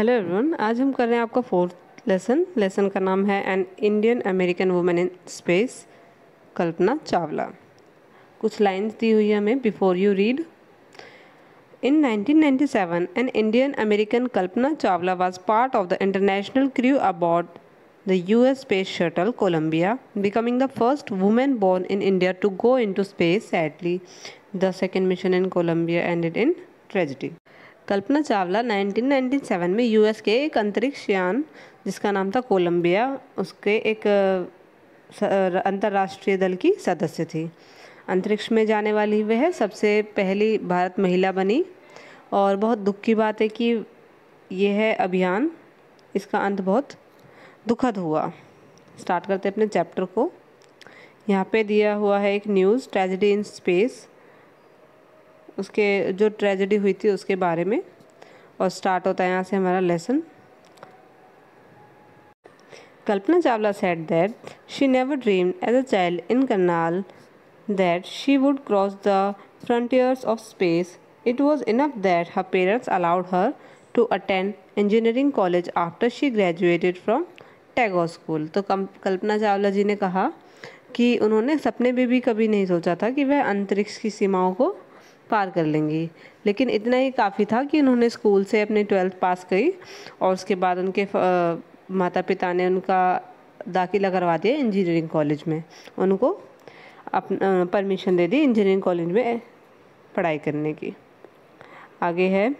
Hello everyone, आज हम कर रहे हैं आपका फोर्थ लेसन का नाम है an Indian American women in space, Kalpana Chawla. कुछ लाइंस दी हुई है हमें, before you read. In 1997 an Indian American Kalpana Chawla was part of the international crew aboard the US space shuttle Columbia, becoming the first women born in India to go into space. Sadly the second mission in Columbia ended in tragedy. Kalpana Chawla 1997 में US के एक अंतरिक्ष यान जिसका नाम था Colombia, उसके एक अंतर्राष्ट्रीय दल की सदस्य थी। अंतरिक्ष में जाने वाली वह सबसे पहली भारत महिला बनी और बहुत दुख की बात है कि यह अभियान, इसका अंत बहुत दुखद हुआ। स्टार्ट करते अपने चैप्टर को। यहाँ पे दिया हुआ है एक न्यूज़, ट्रेजेडी इन स्पेस, उसके जो ट्रेजेडी हुई थी उसके बारे में, और स्टार्ट होता है यहाँ से हमारा lesson. Kalpana Chawla said that she never dreamed as a child in Karnal that she would cross the frontiers of space. It was enough that her parents allowed her to attend engineering college after she graduated from Tagore school. तो कल्पना चावला जी ने कहा कि उन्होंने सपने में भी कभी नहीं सोचा था कि वह अंतरिक्ष की सीमाओं को पार कर लेंगी, लेकिन इतना ही काफ़ी था कि उन्होंने स्कूल से अपनी 12th पास करी और उसके बाद उनके माता पिता ने उनका दाखिला करवा दिया इंजीनियरिंग कॉलेज में। उनको परमिशन दे दी इंजीनियरिंग कॉलेज में पढ़ाई करने की। आगे है,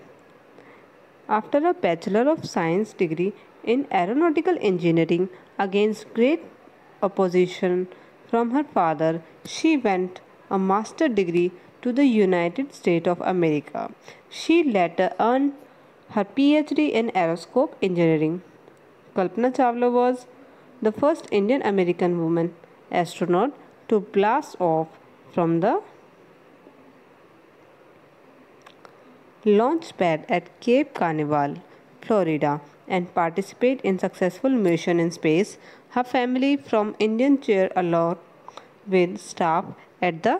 after a bachelor of science degree in aeronautical engineering against great opposition from her father, she went a master degree to the United States of America. She later earned her PhD in aerospace engineering. Kalpana Chawla was the first Indian American woman astronaut to blast off from the launch pad at Cape Canaveral, Florida, and participate in successful mission in space. Her family from Indian chair along with staff at the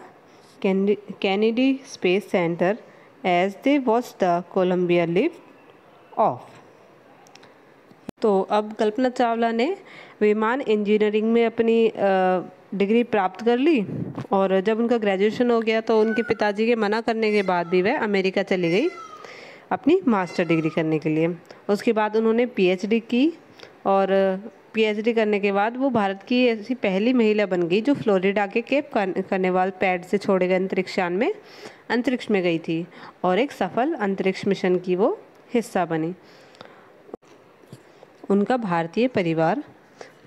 Kennedy Space Center as they watched the Columbia lift off. तो अब कल्पना चावला ने विमान engineering में अपनी degree प्राप्त कर ली, और जब उनका ग्रेजुएशन हो गया तो उनके पिताजी के मना करने के बाद भी वह अमेरिका चली गई अपनी मास्टर डिग्री करने के लिए। उसके बाद उन्होंने पीएचडी की, और पीएचडी करने के बाद वो भारत की ऐसी पहली महिला बन गई जो फ्लोरिडा के केप कार्निवाल पैड से छोड़े गए अंतरिक्ष यान में अंतरिक्ष में गई थी और एक सफल अंतरिक्ष मिशन की वो हिस्सा बनी। उनका भारतीय परिवार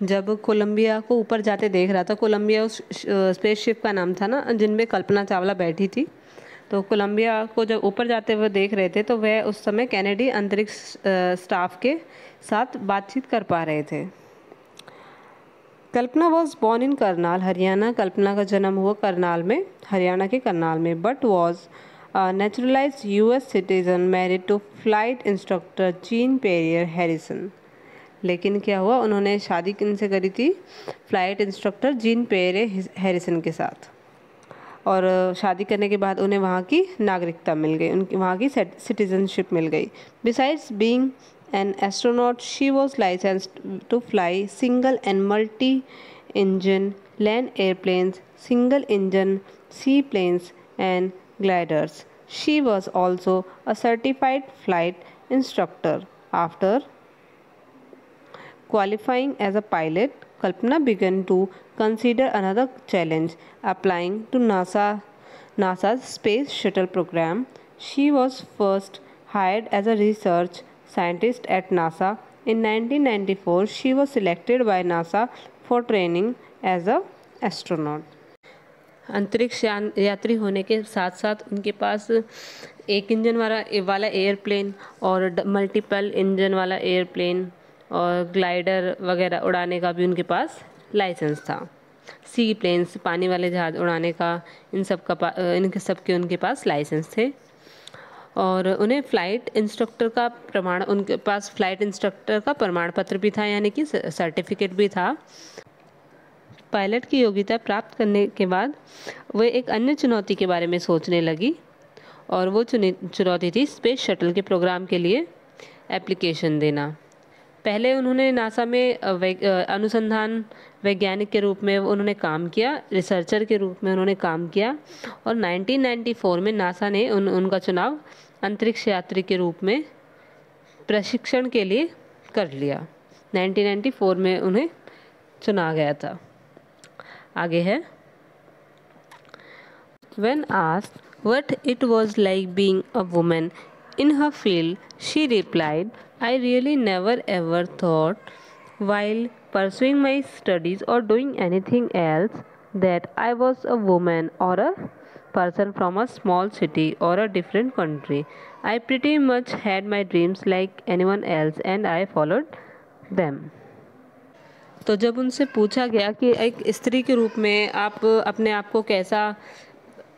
जब कोलंबिया को ऊपर जाते देख रहा था, कोलंबिया उस स्पेसशिप का नाम था ना जिनमें कल्पना चावला बैठी थी, तो कोलंबिया को जब ऊपर जाते हुए देख रहे थे तो वह उस समय कैनेडी अंतरिक्ष स्टाफ के साथ बातचीत कर पा रहे थे। Kalpana was born in Karnal, Haryana. Kalpana का जन्म हुआ करनाल में, हरियाणा के करनाल में, but was naturalize US citizen, married to flight instructor Jean Pierre Harrison. लेकिन क्या हुआ, उन्होंने शादी किनसे करी थी? Flight instructor Jean Pierre Harrison के साथ, और शादी करने के बाद उन्हें वहाँ की नागरिकता मिल गई, उनकी वहाँ की सिटीजनशिप मिल गई। Besides being an astronaut, she was licensed to fly single and multi-engine land airplanes, single-engine seaplanes, and gliders. She was also a certified flight instructor. After qualifying as a pilot, Kalpana began to consider another challenge, applying to NASA's Space Shuttle program. She was first hired as a research scientist at NASA. In 1994, she was selected by NASA for training as a astronaut. अंतरिक्ष यात्री होने के साथ साथ उनके पास एक engine वाला airplane और मल्टीपल इंजन वाला एयरप्लेन और ग्लाइडर वगैरह उड़ाने का भी उनके पास लाइसेंस था। सी प्लेन्स, पानी वाले जहाज उड़ाने का, इनके सबके उनके पास लाइसेंस थे। और उन्हें फ्लाइट इंस्ट्रक्टर का उनके पास फ्लाइट इंस्ट्रक्टर का प्रमाण पत्र भी था, यानी कि सर्टिफिकेट भी था। पायलट की योग्यता प्राप्त करने के बाद वह एक अन्य चुनौती के बारे में सोचने लगी, और वो चुनौती थी स्पेस शटल के प्रोग्राम के लिए एप्लीकेशन देना। पहले उन्होंने नासा में अनुसंधान वैज्ञानिक के रूप में उन्होंने काम किया, रिसर्चर के रूप में उन्होंने काम किया, और 1994 में नासा ने उनका चुनाव अंतरिक्ष यात्री के रूप में प्रशिक्षण के लिए कर लिया। 1994 में उन्हें चुना गया था। आगे है, When asked what it was like being a woman in her field, she replied, I really never ever thought while pursuing my studies or doing anything else that I was a woman or a person from a small city or a different country. I pretty much had my dreams like anyone else and I followed them. तो जब उनसे पूछा गया कि एक स्त्री के रूप में आप अपने आप को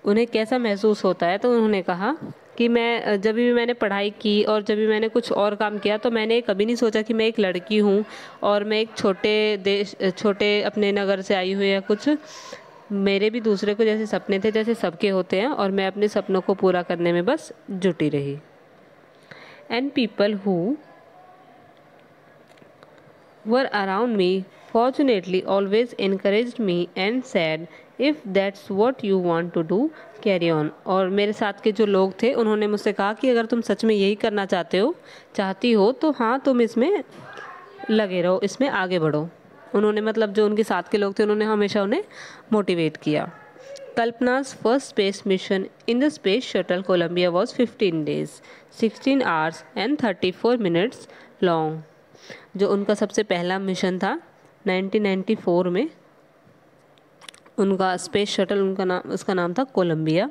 उन्हें कैसा महसूस होता है, तो उन्होंने कहा कि मैं जब भी मैंने पढ़ाई की और जब भी मैंने कुछ और काम किया तो मैंने कभी नहीं सोचा कि मैं एक लड़की हूँ और मैं एक छोटे अपने नगर से आई हुई या कुछ। मेरे भी दूसरे को जैसे सपने थे जैसे सबके होते हैं, और मैं अपने सपनों को पूरा करने में बस जुटी रही। And people who were around me fortunately always encouraged me and said if that's what you want to do carry on। और मेरे साथ के जो लोग थे उन्होंने मुझसे कहा कि अगर तुम सच में यही करना चाहती हो तो हाँ, तुम इसमें लगे रहो, इसमें आगे बढ़ो। उन्होंने मतलब जो उनके साथ के लोग थे उन्होंने हमेशा उन्हें मोटिवेट किया। Kalpana's first space mission in the space shuttle Columbia was 15 days, 16 hours and 34 minutes long। जो उनका सबसे पहला मिशन था 1994 में, उनका स्पेस शटल उसका नाम था कोलंबिया,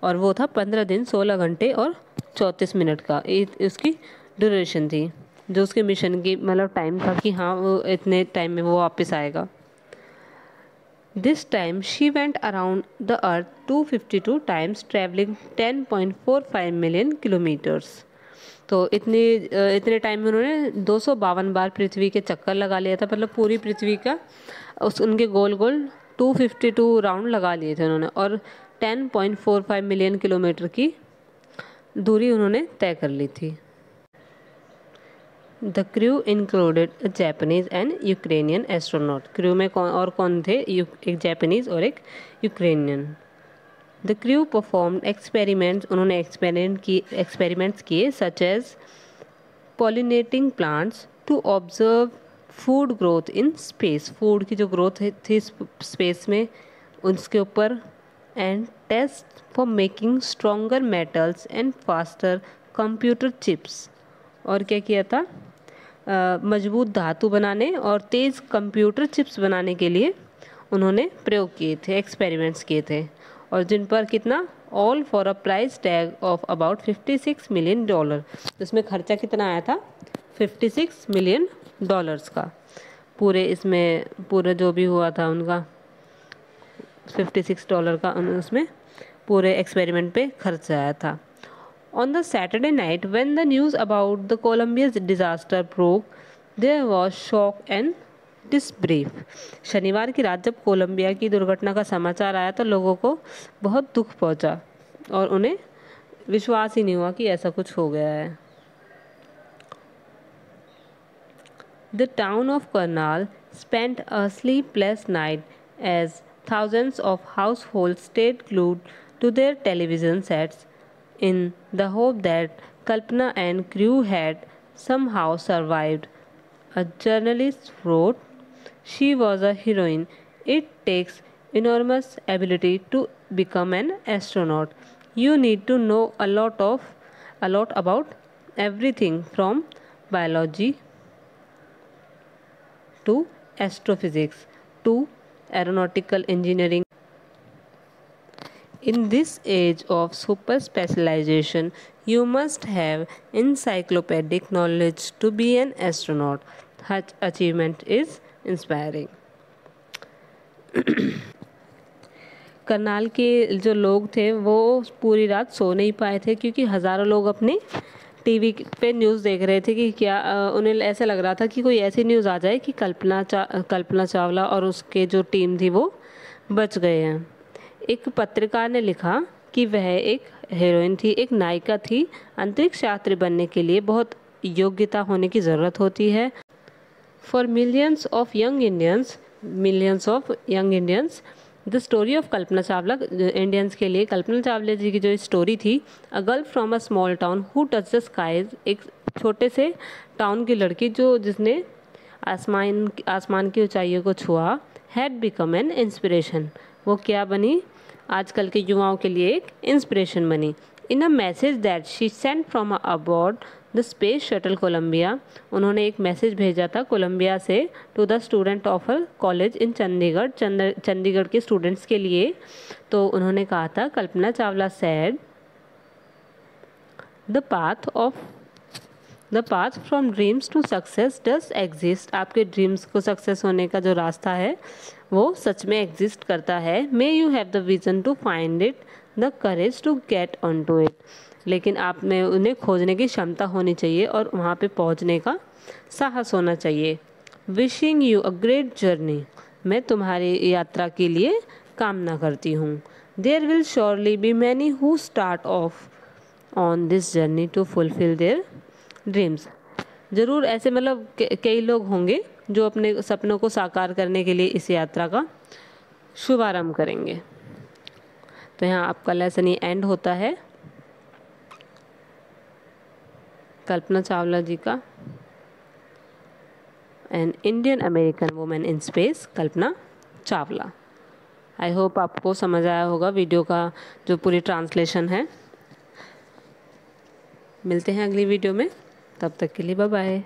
और वो था 15 दिन 16 घंटे और 34 मिनट का उसकी ड्यूरेशन थी। जो उसके मिशन की मतलब टाइम था कि हाँ वो इतने टाइम में वो वापस आएगा। This time she went around the earth 252 times travelling 10.45 million kilometres. तो इतने टाइम में उन्होंने 252 बार पृथ्वी के चक्कर लगा लिया था, मतलब पूरी पृथ्वी का उनके गोल गोल 252 राउंड लगा लिए थे उन्होंने, और 10.45 मिलियन किलोमीटर की दूरी उन्होंने तय कर ली थी। The crew included a Japanese and Ukrainian astronaut. Crew में कौन थे? एक जापानीज और एक Ukrainian. The crew performed experiments, उन्होंने experiments किए such as pollinating plants to observe food growth in space। food की जो growth थी space में उसके ऊपर, and test for making stronger metals and faster computer chips। और क्या किया था? मजबूत धातु बनाने और तेज़ कंप्यूटर चिप्स बनाने के लिए उन्होंने प्रयोग किए थे, एक्सपेरिमेंट्स किए थे, और जिन पर कितना all for a price tag of about $56 million. इसमें खर्चा कितना आया था? $56 मिलियन का। पूरे जो भी हुआ था उनका $56 का उसमें पूरे एक्सपेरिमेंट पे खर्चा आया था। On the Saturday night when the news about the Columbia disaster broke there was shock and disbelief. शनिवार की रात जब कोलंबिया की दुर्घटना का समाचार आया तो लोगों को बहुत दुख पहुंचा और उन्हें विश्वास ही नहीं हुआ कि ऐसा कुछ हो गया है। The town of Karnal spent a sleepless night as thousands of households stayed glued to their television sets in the hope that Kalpana and crew had somehow survived. A journalist wrote, "She was a heroine. It takes enormous ability to become an astronaut. You need to know a lot about everything from biology to astrophysics to aeronautical engineering. In this age of super specialization, you must have encyclopedic knowledge to be an astronaut. Such achievement is inspiring." Karnal के जो लोग थे वो पूरी रात सो नहीं पाए थे क्योंकि हज़ारों लोग अपने टीवी पे न्यूज़ देख रहे थे कि क्या उन्हें ऐसा लग रहा था कि कोई ऐसी न्यूज़ आ जाए कि कल्पना चावला और उसके जो टीम थी वो बच गए हैं। एक पत्रकार ने लिखा कि वह एक हीरोइन थी, एक नायिका थी, अंतरिक्ष यात्री बनने के लिए बहुत योग्यता होने की ज़रूरत होती है। For millions of young Indians the story of Kalpana Chawla, Indians के लिए कल्पना चावला जी की जो स्टोरी थी, a girl from a small town who touch the skies, एक छोटे से टाउन की लड़की जिसने आसमान की ऊंचाइयों को छुआ, हैड बिकम एन इंस्पिरेशन, वो क्या बनी, आजकल के युवाओं के लिए एक इंस्पिरेशन बनी। In a message that she sent from aboard the space shuttle Columbia, उन्होंने एक मैसेज भेजा था कोलंबिया से to the student of a college in Chandigarh के स्टूडेंट्स के लिए। तो उन्होंने कहा था, Kalpana Chawla said the path from dreams to success does exist, आपके ड्रीम्स को सक्सेस होने का जो रास्ता है वो सच में एग्जिस्ट करता है। May you have the vision to find it, the courage to get on to it, लेकिन आप में उन्हें खोजने की क्षमता होनी चाहिए और वहाँ पे पहुँचने का साहस होना चाहिए। Wishing you a great journey, मैं तुम्हारी यात्रा के लिए कामना करती हूँ। There will surely be many who start off on this journey to fulfil their dreams, ज़रूर ऐसे मतलब कई लोग होंगे जो अपने सपनों को साकार करने के लिए इस यात्रा का शुभारंभ करेंगे। तो यहाँ आपका लेसन ये एंड होता है कल्पना चावला जी का, N Indian American women in space Kalpana Chawla. I hope आपको समझ आया होगा वीडियो का जो पूरी ट्रांसलेशन है। मिलते हैं अगली वीडियो में, तब तक के लिए बाय बाय।